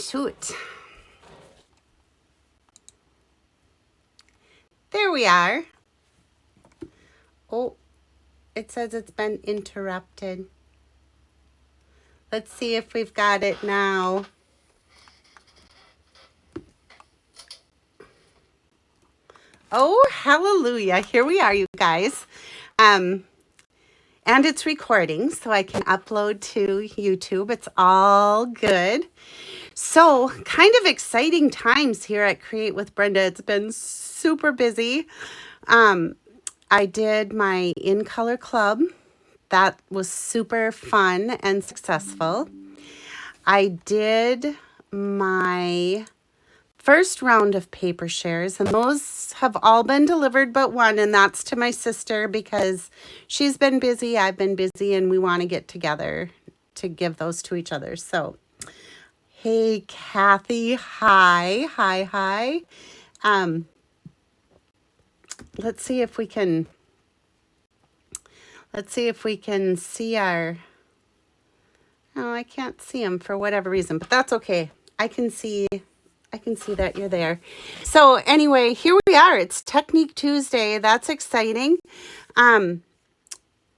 shoot. There we are. Oh, it says it's been interrupted. Let's see if we've got it now. Oh, hallelujah. Here we are, you guys. And it's recording, so I can upload to YouTube. It's all good. So, kind of exciting times here at Create with Brenda. It's been super busy. I did my In Color Club. That was super fun and successful. I did my first round of paper shares, and those have all been delivered but one, and that's to my sister because she's been busy, I've been busy, and we want to get together to give those to each other. So, hey, Kathy, hi. Let's see if we can see our, oh, I can't see them for whatever reason, but that's okay. I can see that you're there. So anyway, here we are. It's Technique Tuesday. That's exciting.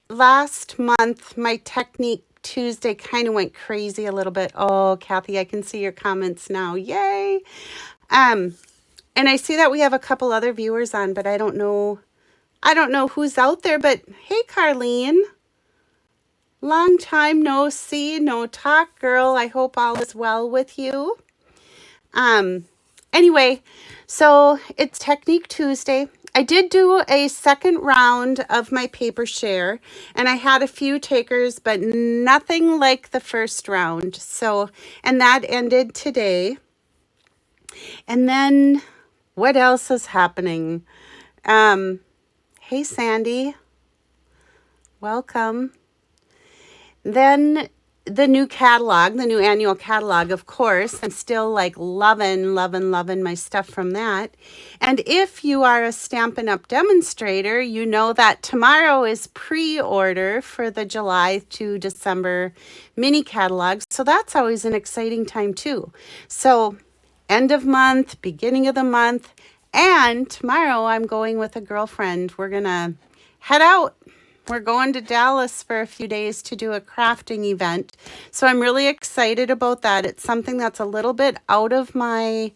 Last month, my Technique Tuesday kind of went crazy a little bit. Oh, Kathy, I can see your comments now. Yay. And I see that we have a couple other viewers on, but I don't know who's out there, but hey, Carlene. Long time no see, no talk, girl. I hope all is well with you. Anyway, so it's Technique Tuesday. I did do a second round of my paper share, and I had a few takers, but nothing like the first round. So, and that ended today. And then what else is happening? Hey, Sandy. Welcome. Then the new catalog, the new annual catalog, of course. I'm still like loving my stuff from that. And if you are a Stampin' Up! Demonstrator, you know that tomorrow is pre-order for the July to December mini catalog. So that's always an exciting time too. So end of month, beginning of the month. And tomorrow I'm going with a girlfriend. We're going to head out. We're going to Dallas for a few days to do a crafting event. So I'm really excited about that. It's something that's a little bit out of my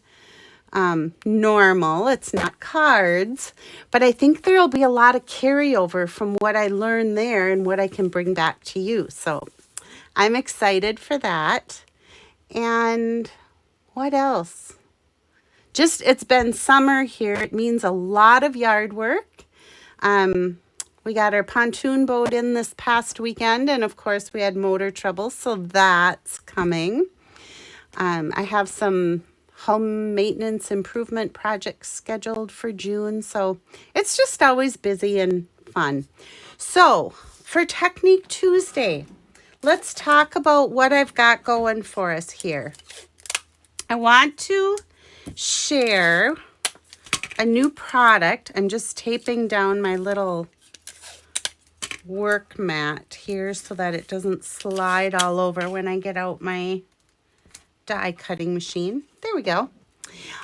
normal. It's not cards, but I think there'll be a lot of carryover from what I learned there and what I can bring back to you. So I'm excited for that. And what else? Just, it's been summer here. It means a lot of yard work. We got our pontoon boat in this past weekend, and of course we had motor trouble, so that's coming. I have some home maintenance improvement projects scheduled for June, so it's just always busy and fun. So for Technique Tuesday, let's talk about what I've got going for us here. I want to share a new product. I'm just taping down my little work mat here so that it doesn't slide all over when I get out my die cutting machine. There we go.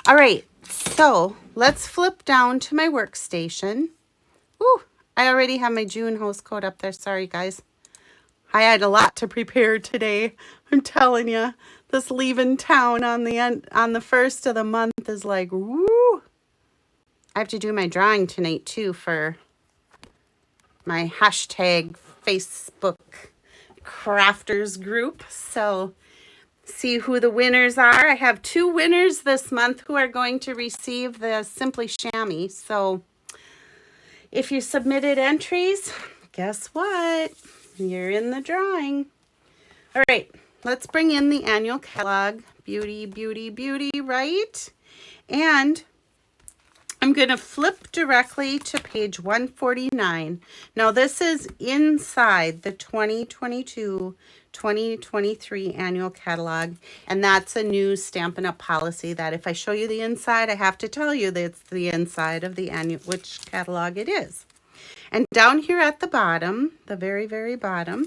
All right, so let's flip down to my workstation. Ooh, I already have my June house coat up there. Sorry, guys. I had a lot to prepare today. I'm telling you, this leaving town on the first of the month is like, woo. I have to do my drawing tonight too for my hashtag Facebook crafters group. So see who the winners are. I have 2 winners this month who are going to receive the Simply Chamois. So if you submitted entries, guess what? You're in the drawing. All right, let's bring in the annual catalog. Beauty, beauty, beauty, right? And I'm going to flip directly to page 149. Now, this is inside the 2022-2023 annual catalog, and that's a new Stampin' Up! Policy that if I show you the inside, I have to tell you that it's the inside of the annual, which catalog it is. And down here at the bottom, the very, very bottom,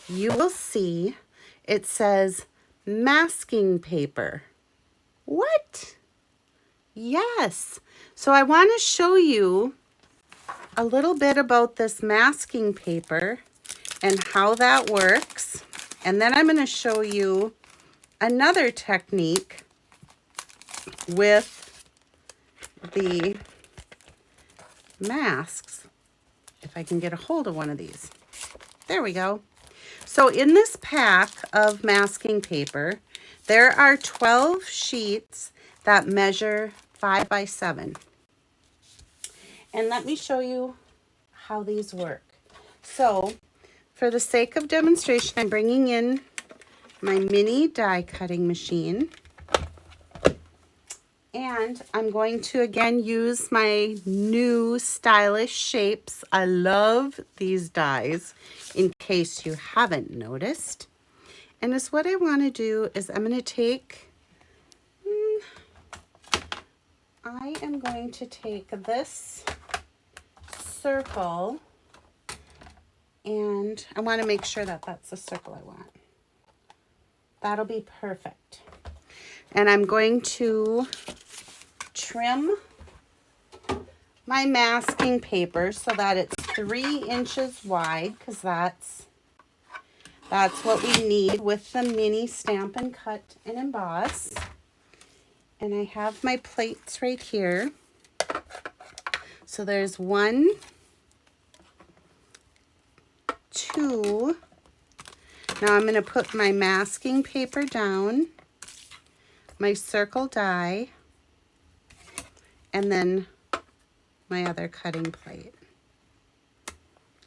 you will see it says masking paper. What? Yes. So I want to show you a little bit about this masking paper and how that works. And then I'm going to show you another technique with the masks. If I can get a hold of one of these. There we go. So in this pack of masking paper, there are 12 sheets that measure 5 by 7. And let me show you how these work. So for the sake of demonstration, I'm bringing in my mini die cutting machine. And I'm going to again use my new stylish shapes. I love these dies in case you haven't noticed. And is what I want to do is I'm going to take, I am going to take this circle and I want to make sure that that's the circle I want. That'll be perfect. And I'm going to trim my masking paper so that it's 3 inches wide, because that's what we need with the mini Stampin' Cut and Emboss. And I have my plates right here. So there's 1, 2. Now I'm going to put my masking paper down, my circle die, and then my other cutting plate.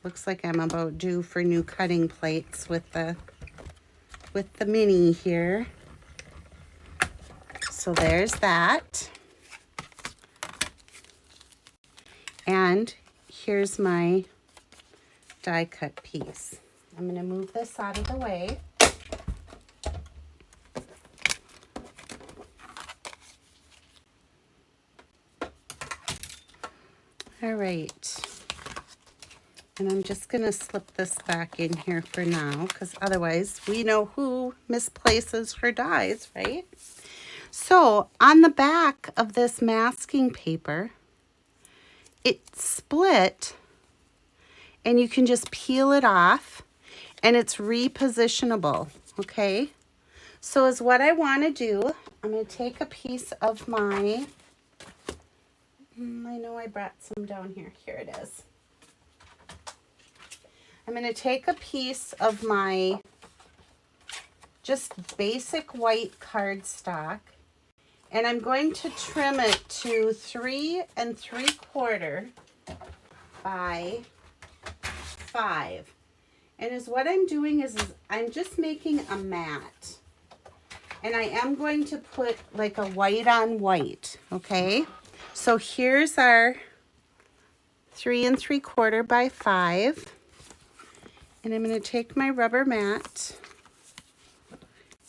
Looks like I'm about due for new cutting plates with the mini here. So there's that. And here's my die cut piece. I'm going to move this out of the way. All right. And I'm just going to slip this back in here for now, because otherwise we know who misplaces her dies, right? So on the back of this masking paper, it's split and you can just peel it off and it's repositionable, okay? So is what I want to do, I'm going to take a piece of my, I know I brought some down here. Here it is. I'm going to take a piece of my just basic white cardstock and I'm going to trim it to 3 3/4 by 5. And is what I'm doing is I'm just making a mat. And I am going to put like a white on white, okay? So here's our 3 3/4 by 5. And I'm going to take my rubber mat.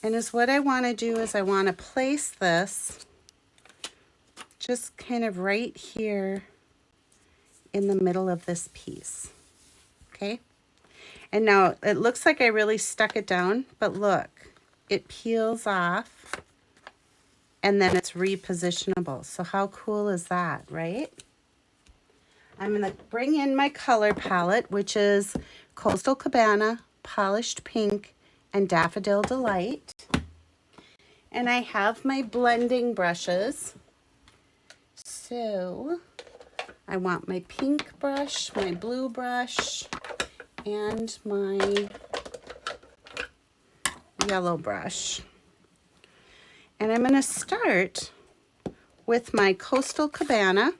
And is what I want to do is I want to place this just kind of right here in the middle of this piece. Okay? And now it looks like I really stuck it down, but look, it peels off and then it's repositionable. So how cool is that, right? I'm going to bring in my color palette, which is Coastal Cabana, Polished Pink, and Daffodil Delight. And I have my blending brushes. So I want my pink brush, my blue brush, and my yellow brush. And I'm going to start with my Coastal Cabana.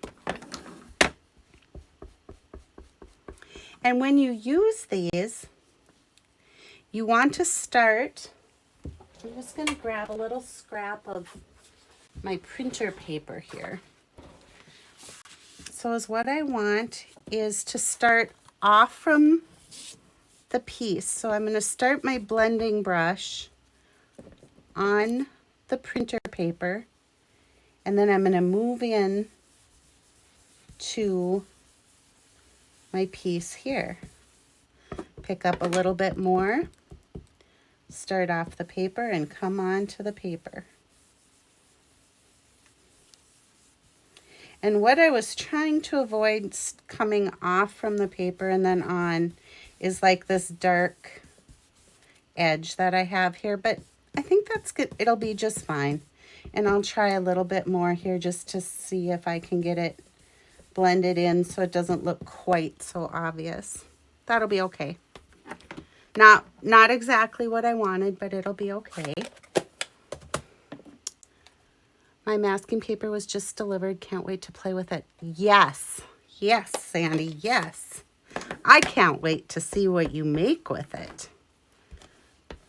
And when you use these, you want to start, I'm just going to grab a little scrap of my printer paper here. So is what I want is to start off from the piece. So I'm going to start my blending brush on the printer paper, and then I'm going to move in to my piece here. Pick up a little bit more, start off the paper and come on to the paper. And what I was trying to avoid coming off from the paper and then on is like this dark edge that I have here, but I think that's good. It'll be just fine. And I'll try a little bit more here just to see if I can get it blended in so it doesn't look quite so obvious. That'll be okay. Not exactly what I wanted, but it'll be okay. My masking paper was just delivered. Can't wait to play with it. Yes. Yes, Sandy. Yes. I can't wait to see what you make with it.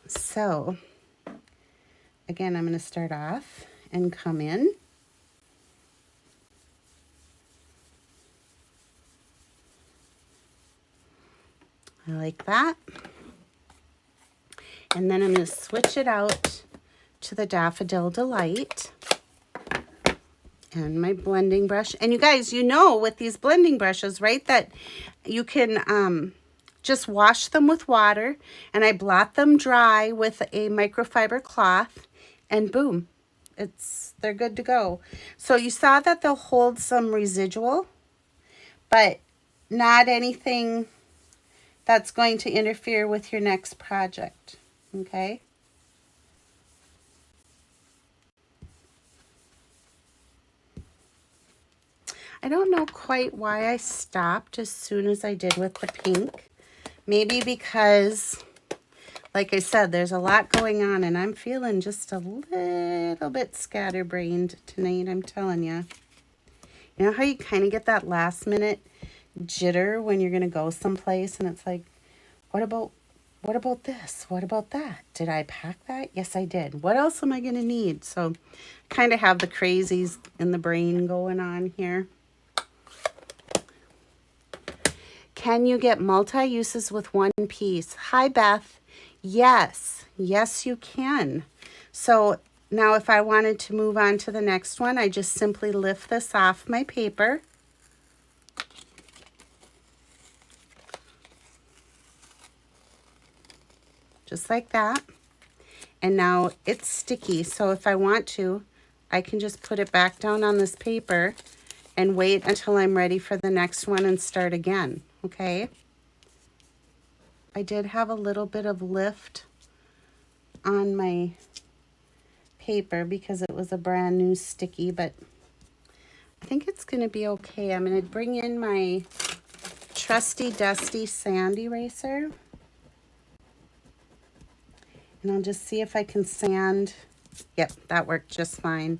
So, again, I'm going to start off and come in. I like that. And then I'm going to switch it out to the Daffodil Delight and my blending brush. And you guys, you know, with these blending brushes, right, that you can just wash them with water, and I blot them dry with a microfiber cloth, and boom, they're good to go. So you saw that they'll hold some residual, but not anything that's going to interfere with your next project, okay? I don't know quite why I stopped as soon as I did with the pink. Maybe because, like I said, there's a lot going on and I'm feeling just a little bit scatterbrained tonight, I'm telling you. You know how you kind of get that last minute jitter when you're going to go someplace and it's like, what about this? What about that? Did I pack that? Yes, I did. What else am I going to need? So kind of have the crazies in the brain going on here. Can you get multi-uses with one piece? Hi, Beth. Yes. Yes, you can. So now if I wanted to move on to the next one, I just simply lift this off my paper. Just like that. And now it's sticky. So if I want to, I can just put it back down on this paper and wait until I'm ready for the next one and start again. Okay, I did have a little bit of lift on my paper because it was a brand new sticky, but I think it's going to be okay. I'm going to bring in my trusty dusty sand eraser, and I'll just see if I can sand. Yep, that worked just fine.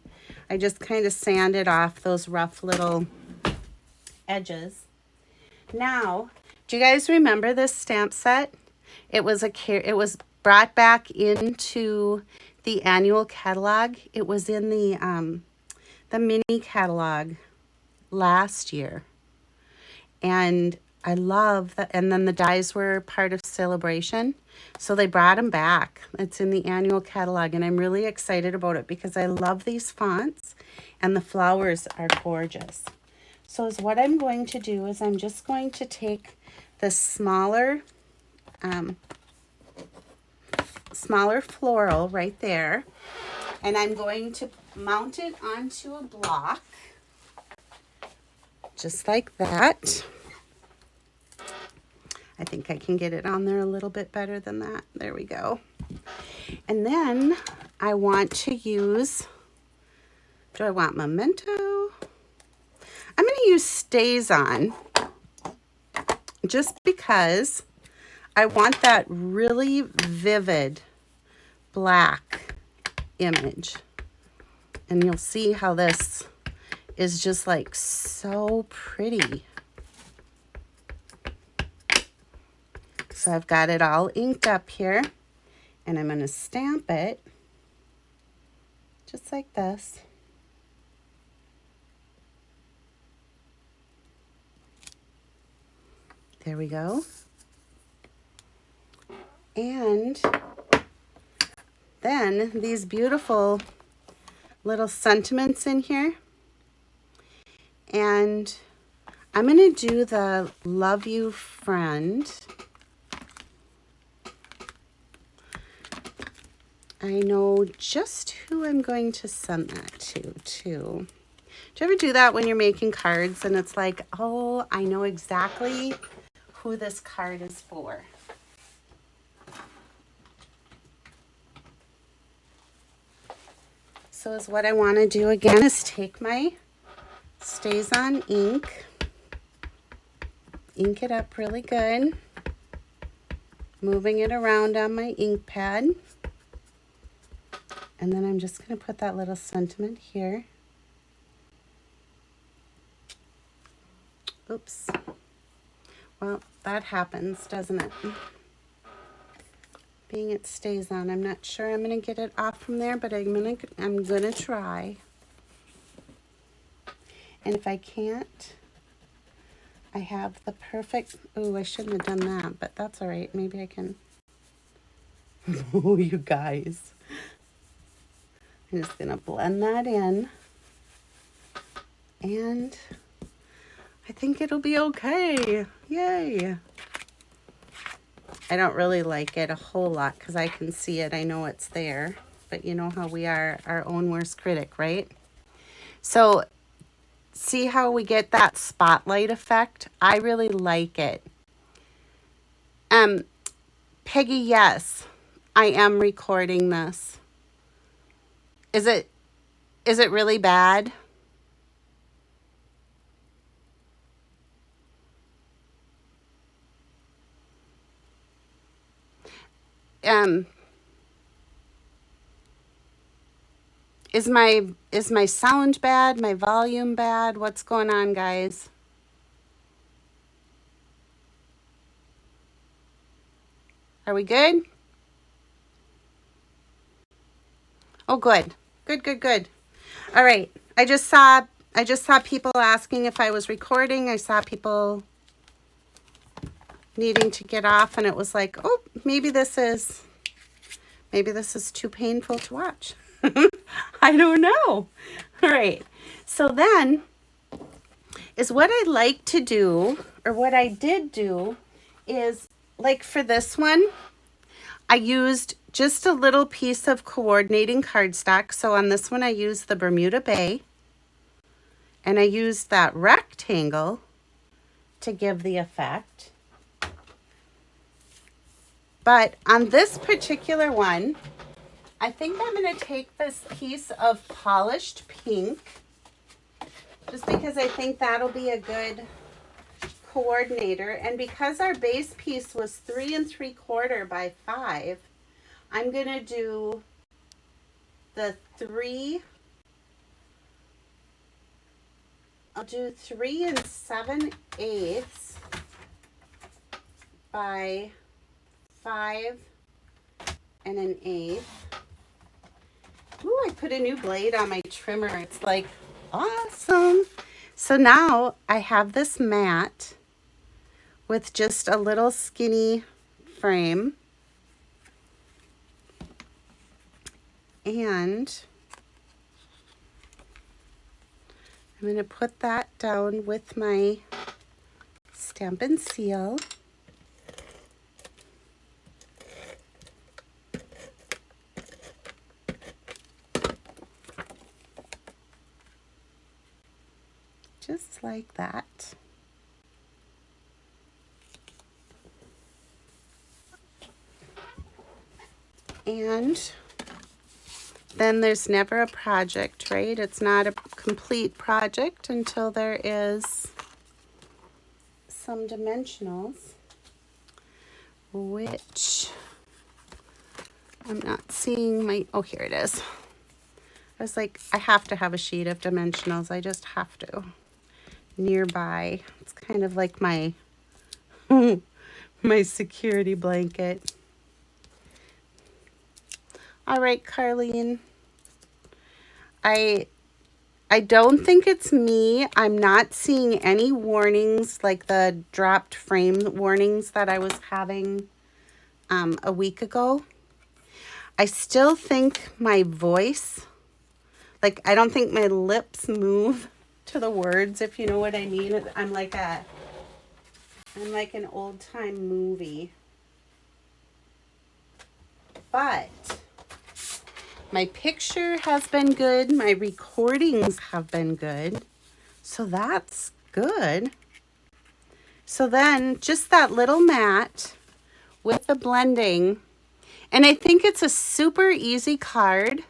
I just kind of sanded off those rough little edges. Now, do you guys remember this stamp set? It was brought back into the annual catalog. It was in the mini catalog last year. And I love that. And then the dies were part of Celebration. So they brought them back. It's in the annual catalog. And I'm really excited about it because I love these fonts and the flowers are gorgeous. So what I'm going to do is I'm just going to take the smaller floral right there, and I'm going to mount it onto a block, just like that. I think I can get it on there a little bit better than that. There we go. And then I want to use, do I want Memento? I'm going to use Stays On just because I want that really vivid black image. And you'll see how this is just like so pretty. So I've got it all inked up here and I'm going to stamp it just like this. There we go. And then these beautiful little sentiments in here. And I'm going to do the Love You Friend. I know just who I'm going to send that to, too. Do you ever do that when you're making cards and it's like, oh, I know exactly who this card is for? So is what I want to do again is take my Stays On ink, ink it up really good, moving it around on my ink pad. And then I'm just going to put that little sentiment here. Oops. Well, that happens, doesn't it? Being it stays on, I'm not sure I'm going to get it off from there, but I'm gonna try. And if I can't, I have the perfect, oh, I shouldn't have done that, but that's all right. Maybe I can. Oh, you guys. I'm just going to blend that in. And I think it'll be okay. Yay. I don't really like it a whole lot because I can see it. I know it's there. But you know how we are our own worst critic, right? So see how we get that spotlight effect? I really like it. Peggy, yes, I am recording this. Is it really bad? Is my sound bad? My volume bad? What's going on, guys? Are we good? Oh, good. Good. All right. I just saw people asking if I was recording. I saw people needing to get off, and it was like, oh, maybe this is too painful to watch. I don't know. All right. So then is what I like to do, or what I did do, is like for this one, I used just a little piece of coordinating cardstock. So on this one, I used the Bermuda Bay, and I used that rectangle to give the effect. But on this particular one, I think I'm going to take this piece of polished pink, just because I think that'll be a good coordinator. And because our base piece was 3 3/4 by 5, I'm going to do the 3. I'll do 3 7/8 by 5 1/8. Ooh, I put a new blade on my trimmer. It's like awesome. So now I have this mat with just a little skinny frame. And I'm going to put that down with my Stampin' Seal. Just like that. And then there's never a project, right? It's not a complete project until there is some dimensionals, which I'm not seeing my, oh, here it is. I was like, I have to have a sheet of dimensionals. I just have to. Nearby. It's kind of like my my security blanket. All right, Carlene. I don't think it's me. I'm not seeing any warnings like the dropped frame warnings that I was having a week ago. I still think my voice, like I don't think my lips move to the words, if you know what I mean. I'm like an old time movie. But My picture has been good. My recordings have been good. So that's good. So then just that little mat with the blending. And I think it's a super easy card.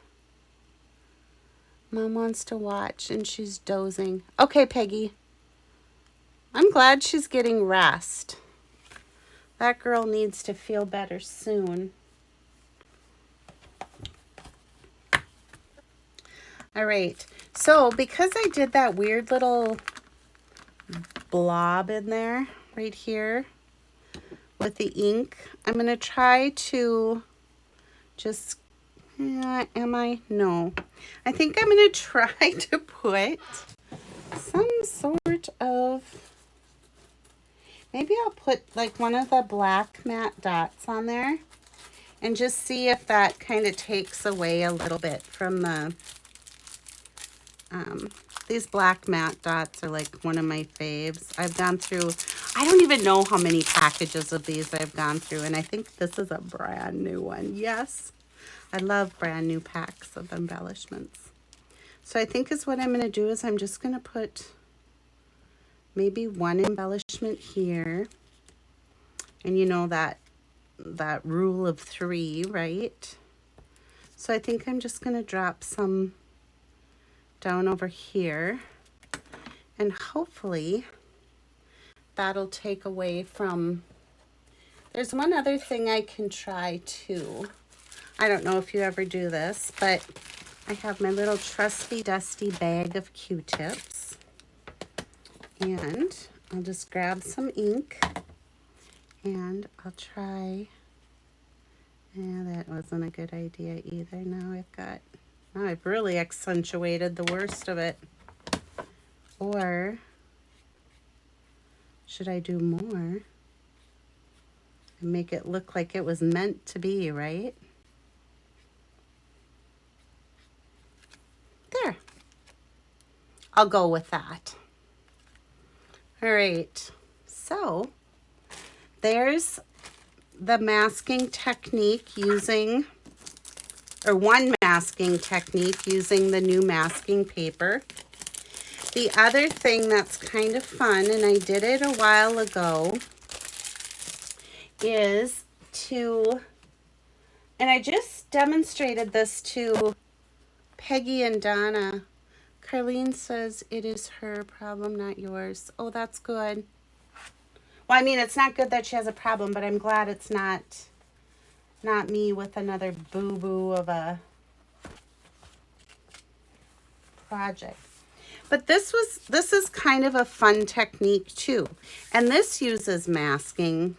Mom wants to watch and she's dozing. Okay, Peggy. I'm glad she's getting rest. That girl needs to feel better soon. All right. So because I did that weird little blob in there right here with the ink, I'm going to try to just, am I? No. I think I'm going to try to put some sort of, maybe I'll put like one of the black matte dots on there and just see if that kind of takes away a little bit from the, these black matte dots are like one of my faves. I've gone through, I don't even know how many packages of these I've gone through, and I think this is a brand new one. Yes, I love brand new packs of embellishments. So I think is what I'm going to do is I'm just going to put maybe one embellishment here. And you know that rule of 3, right? So I think I'm just going to drop some down over here. And hopefully that'll take away from... There's one other thing I can try too. I don't know if you ever do this, but I have my little trusty dusty bag of Q-tips. And I'll just grab some ink and I'll try. Yeah, that wasn't a good idea either. Now I've really accentuated the worst of it. Or should I do more and make it look like it was meant to be, right? There. I'll go with that. All right. So there's the masking technique using, or one masking technique using the new masking paper. The other thing that's kind of fun, and I did it a while ago, is to, and I just demonstrated this to Peggy and Donna. Carlene says it is her problem, not yours. Oh, that's good. Well, I mean, it's not good that she has a problem, but I'm glad it's not me with another boo-boo of a project. But this is kind of a fun technique too. And this uses masking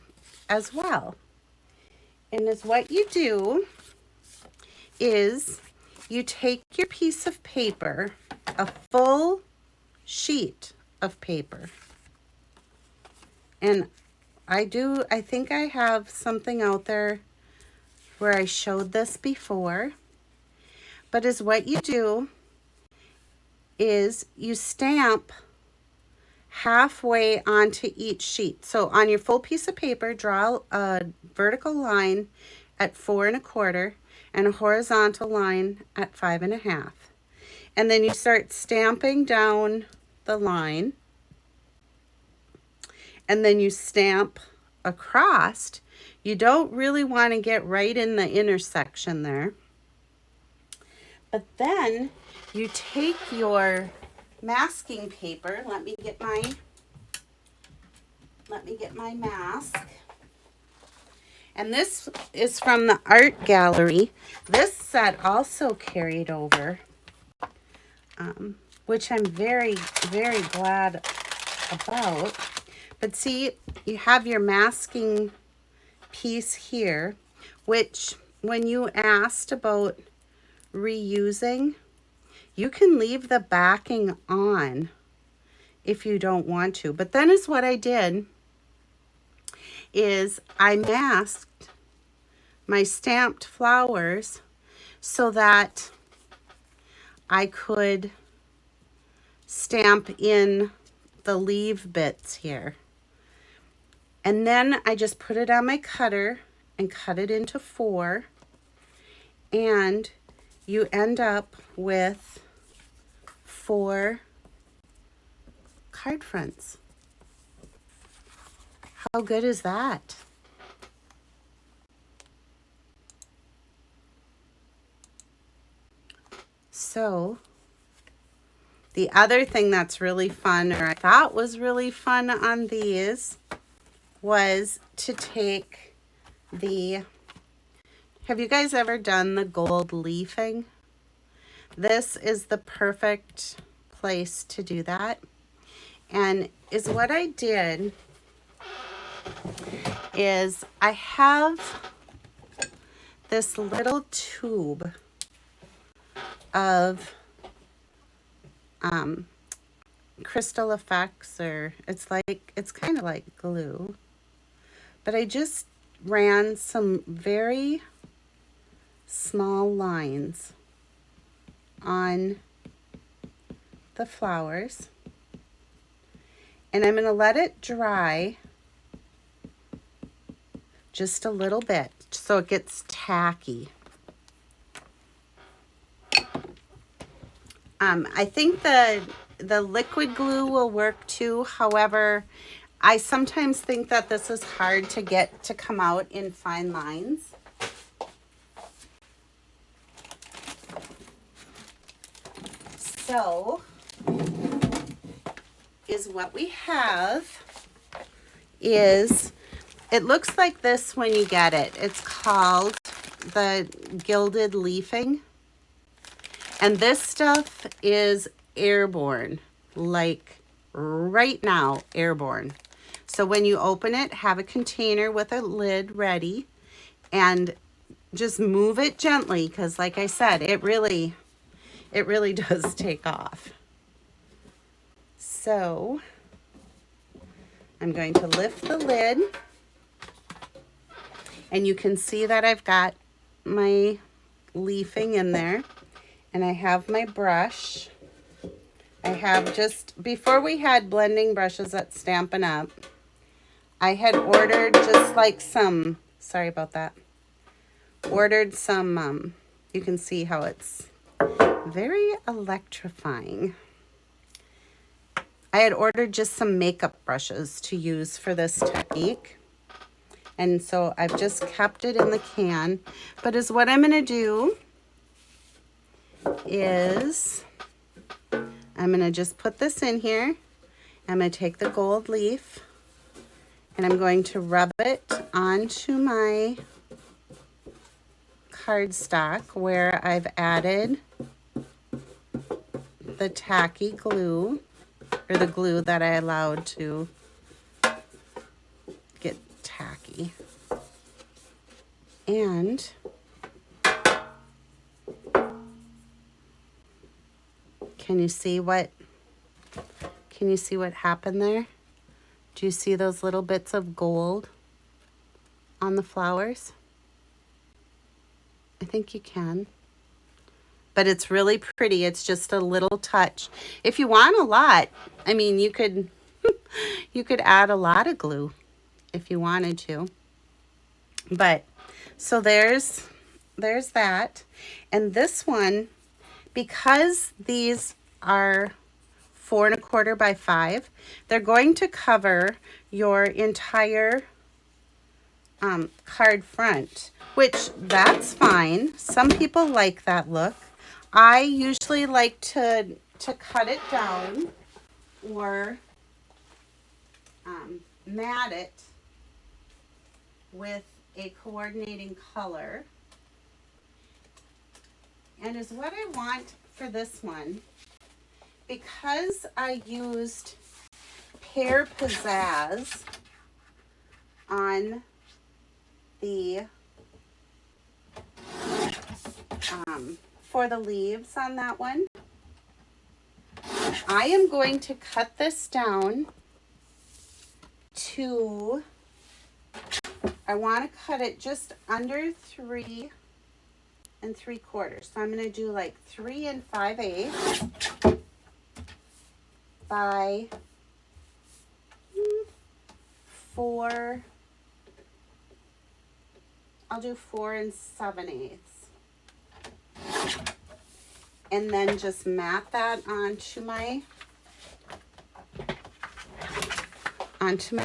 as well. And is what you do is you take your piece of paper, a full sheet of paper. And I think I have something out there where I showed this before. But is what you do is you stamp halfway onto each sheet. So on your full piece of paper, draw a vertical line at 4 1/4 and a horizontal line at 5 1/2. And then you start stamping down the line. And then you stamp across. You don't really want to get right in the intersection there. But then you take your masking paper. Let me get my mask. And this is from the art gallery. This set also carried over, which I'm very, very glad about. But see, you have your masking piece here, which when you asked about reusing, you can leave the backing on if you don't want to. But then is what I did is I masked my stamped flowers so that I could stamp in the leaf bits here. And then I just put it on my cutter and cut it into 4. And you end up with 4 card fronts. How good is that? So the other thing that's really fun, or I thought was really fun on these, was to take the, have you guys ever done the gold leafing? This is the perfect place to do that. And is what I did is I have this little tube of Crystal Effects, or it's kind of like glue, but I just ran some very small lines on the flowers, and I'm going to let it dry just a little bit so it gets tacky. I think the liquid glue will work too. However, I sometimes think that this is hard to get to come out in fine lines. So, is what we have is, it looks like this when you get it. It's called the gilded leafing. And this stuff is airborne, like right now, airborne. So when you open it, have a container with a lid ready and just move it gently, because like I said, it really does take off. So I'm going to lift the lid, and you can see that I've got my leafing in there. And I have my brush. I have just, before we had blending brushes at Stampin' Up, I had ordered just like some, sorry about that, ordered some, you can see how it's very electrifying. I had ordered just some makeup brushes to use for this technique. And so I've just kept it in the can. But is what I'm going to do is I'm going to just put this in here. I'm going to take the gold leaf and I'm going to rub it onto my cardstock where I've added the tacky glue, or the glue that I allowed to get tacky. And can you see what happened there? Do you see those little bits of gold on the flowers? I think you can. But it's really pretty. It's just a little touch. If you want a lot, I mean, you could you could add a lot of glue if you wanted to. But so there's that. And this one, because these are 4 1/4 by 5, they're going to cover your entire card front, which that's fine. Some people like that look. I usually like to cut it down or mat it with a coordinating color. And is what I want for this one, because I used Pear Pizzazz on the for the leaves on that one, I am going to cut this down to, I want to cut it just under 3 3/4. So I'm going to do like 3 5/8 by 4. I'll do 4 7/8. and then just mat that onto my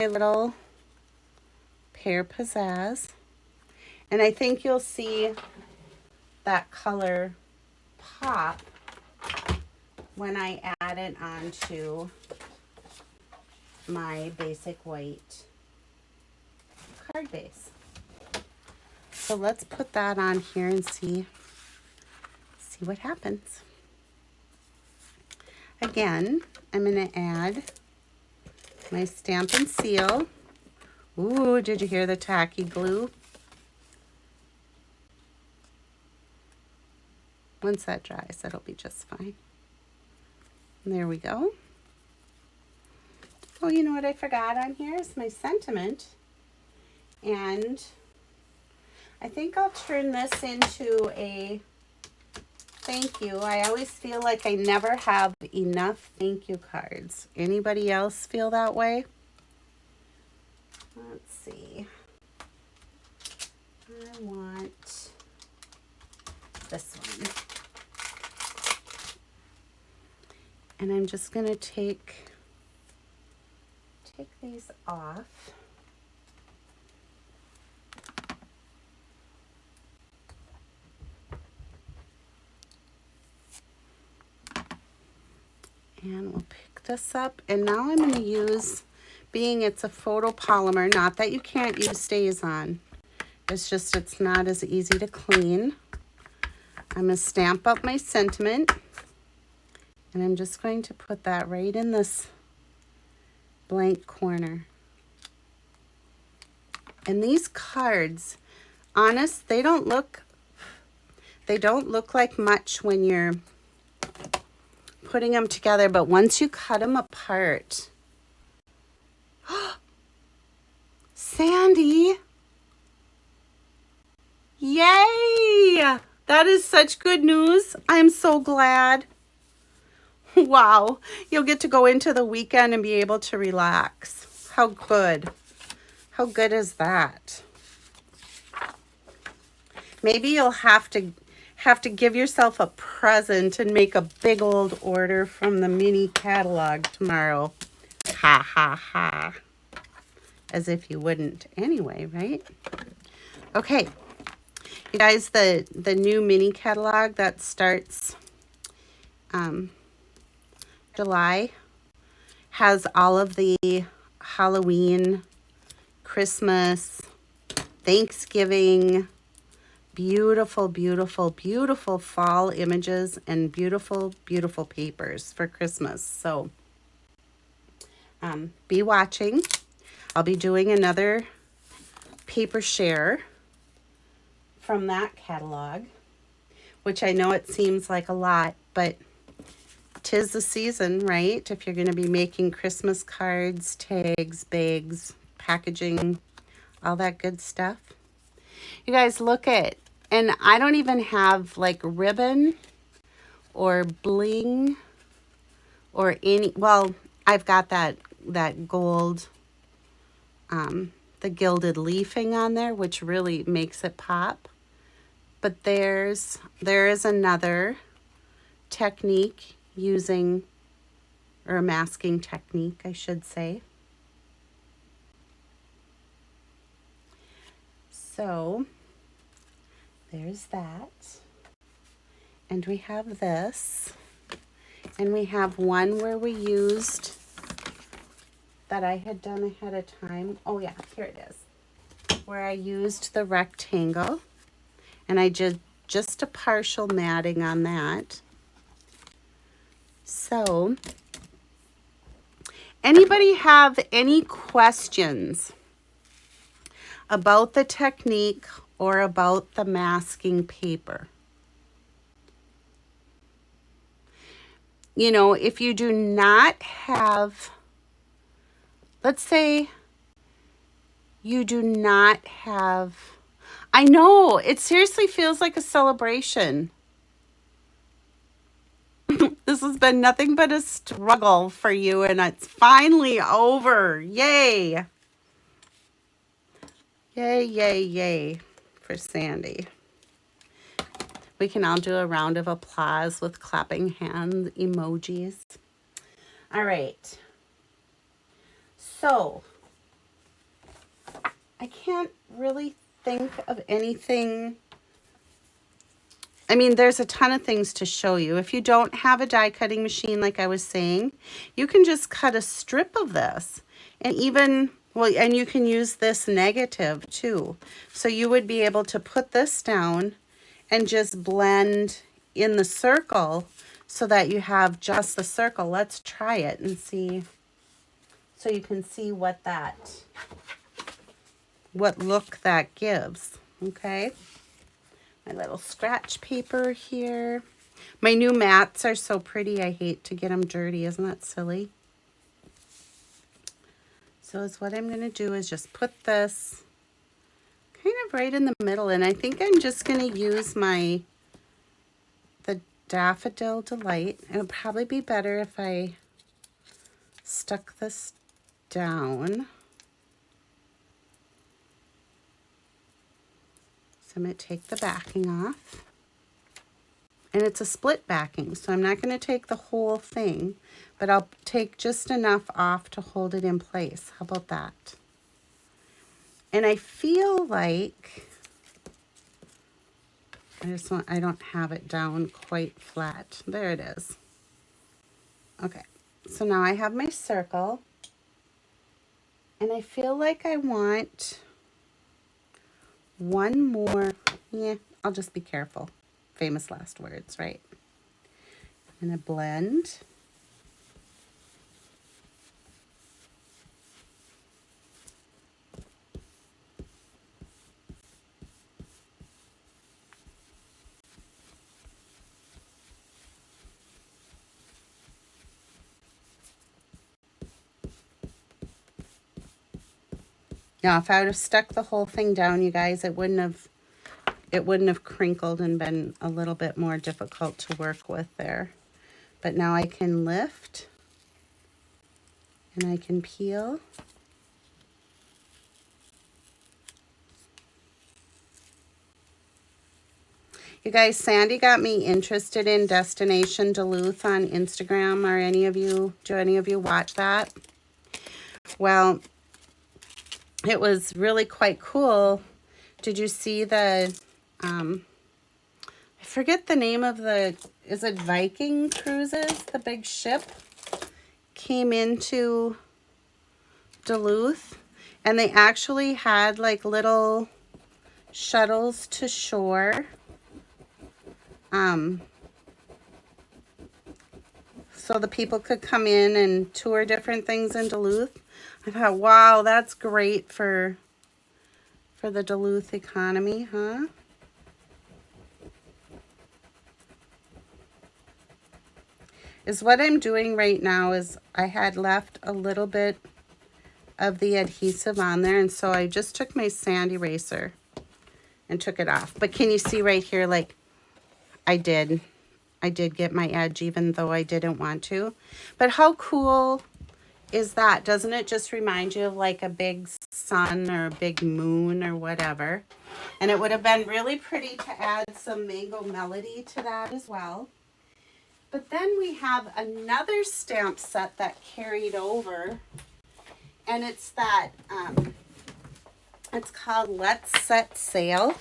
little Pear Pizzazz. And I think you'll see that color pop when I add it onto my basic white card base. So let's put that on here and see what happens. Again, I'm going to add my Stampin' Seal. Ooh, did you hear the tacky glue? Once that dries, that'll be just fine. And there we go. Oh, you know what I forgot on here is my sentiment. And I think I'll turn this into a thank you. I always feel like I never have enough thank you cards. Anybody else feel that way? Let's see. I want this one. And I'm just going to take these off. And we'll pick this up. And now I'm going to use, being it's a photopolymer, not that you can't use StazOn. It's just it's not as easy to clean. I'm going to stamp up my sentiment. And I'm just going to put that right in this blank corner. And these cards, honest, they don't look like much when you're putting them together, but once you cut them apart, Sandy, yay! That is such good news. I'm so glad. Wow, you'll get to go into the weekend and be able to relax. How good. How good is that? Maybe you'll have to give yourself a present and make a big old order from the mini catalog tomorrow. Ha ha ha. As if you wouldn't anyway, right? Okay. You guys, the new mini catalog that starts July has all of the Halloween, Christmas, Thanksgiving, beautiful, beautiful, beautiful fall images and beautiful, beautiful papers for Christmas. So be watching. I'll be doing another paper share from that catalog, which I know it seems like a lot, but 'tis the season, right? If you're going to be making Christmas cards, tags, bags, packaging, all that good stuff. You guys look at, and I don't even have like ribbon or bling or any, well, I've got that gold, the gilded leafing on there, which really makes it pop. But there is another technique using, or a masking technique, I should say. So there's that. And we have this. And we have one where we used, that I had done ahead of time. Oh yeah, here it is. Where I used the rectangle. And I did just a partial matting on that. So, anybody have any questions about the technique or about the masking paper? You know, if you do not have, let's say you do not have, I know, it seriously feels like a celebration. This has been nothing but a struggle for you, and it's finally over. Yay. Yay, yay, yay for Sandy. We can all do a round of applause with clapping hand emojis. All right. So, I can't really think of anything. I mean, there's a ton of things to show you. If you don't have a die cutting machine, like I was saying, you can just cut a strip of this. And even, well, and you can use this negative too. So you would be able to put this down and just blend in the circle so that you have just the circle. Let's try it and see, so you can see what look that gives, okay? My little scratch paper here. My new mats are so pretty. I hate to get them dirty. Isn't that silly? So is what I'm going to do is just put this kind of right in the middle. And I think I'm just going to use the Daffodil Delight. It would probably be better if I stuck this down. So I'm going to take the backing off. And it's a split backing, so I'm not going to take the whole thing, but I'll take just enough off to hold it in place. How about that? And I feel like I don't have it down quite flat. There it is. Okay, so now I have my circle, and I feel like I want one more. Yeah, I'll just be careful. Famous last words, right? I'm going to blend. Now, if I would have stuck the whole thing down, you guys, it wouldn't have crinkled and been a little bit more difficult to work with there. But now I can lift and I can peel. You guys, Sandy got me interested in Destination Duluth on Instagram. Do any of you watch that? Well, it was really quite cool. Did you see I forget the name of is it Viking Cruises? The big ship came into Duluth, and they actually had like little shuttles to shore. So the people could come in and tour different things in Duluth. I thought, wow, that's great for the Duluth economy, huh? Is what I'm doing right now is I had left a little bit of the adhesive on there, and so I just took my sand eraser and took it off. But can you see right here, like I did get my edge even though I didn't want to. But how cool is that? Doesn't it just remind you of like a big sun or a big moon or whatever? And it would have been really pretty to add some Mango Melody to that as well. But then we have another stamp set that carried over, and it's that, it's called Let's Set Sail.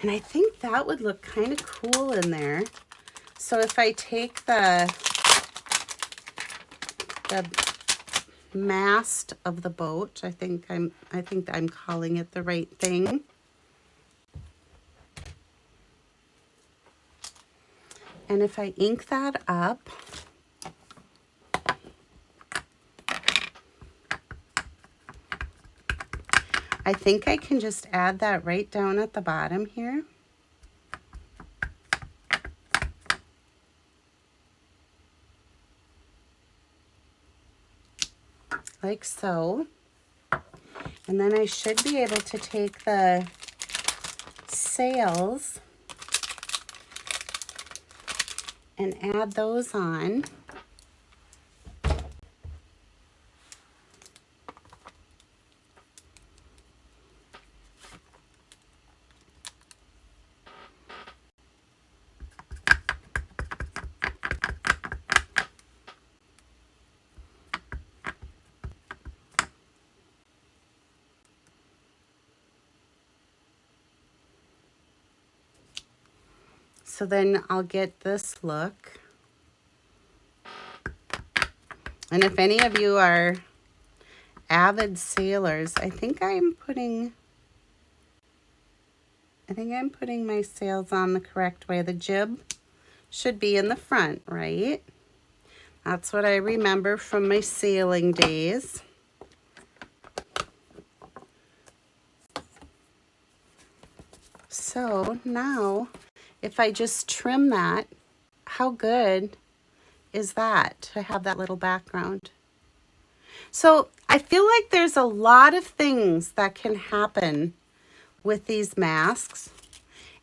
And I think that would look kind of cool in there. So if I take the mast of the boat, I think I'm calling it the right thing. And if I ink that up, I think I can just add that right down at the bottom here. Like so. And then I should be able to take the sails and add those on. So then I'll get this look. And if any of you are avid sailors, I think I'm putting my sails on the correct way. The jib should be in the front, right? That's what I remember from my sailing days. So now, if I just trim that, how good is that to have that little background? So I feel like there's a lot of things that can happen with these masks.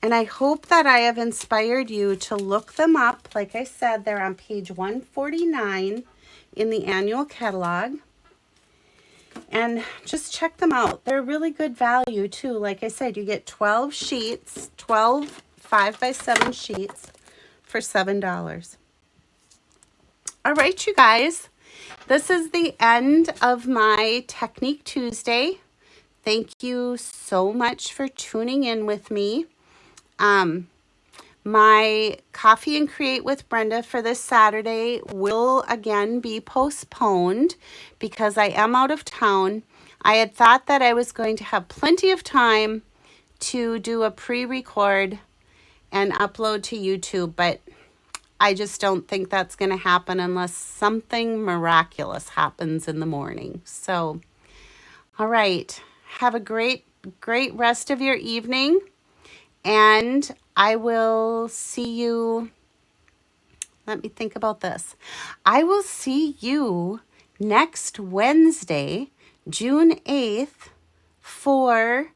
And I hope that I have inspired you to look them up. Like I said, they're on page 149 in the annual catalog. And just check them out. They're really good value too. Like I said, you get 12 sheets, 12 5x7 sheets for $7. All right, you guys. This is the end of my Technique Tuesday. Thank you so much for tuning in with me. My Coffee and Create with Brenda for this Saturday will again be postponed because I am out of town. I had thought that I was going to have plenty of time to do a pre-record and upload to YouTube, but I just don't think that's going to happen unless something miraculous happens in the morning. So, all right. Have a great rest of your evening. And I will see you, let me think about this. I will see you next Wednesday, June 8th, for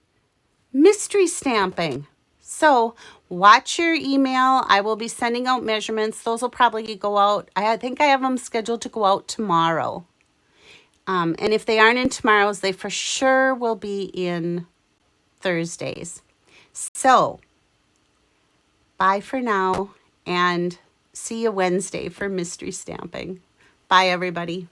mystery stamping. So watch your email. I will be sending out measurements. Those will probably go out. I think I have them scheduled to go out tomorrow. And if they aren't in tomorrow's, they for sure will be in Thursdays. So, bye for now, and see you Wednesday for mystery stamping. Bye, everybody.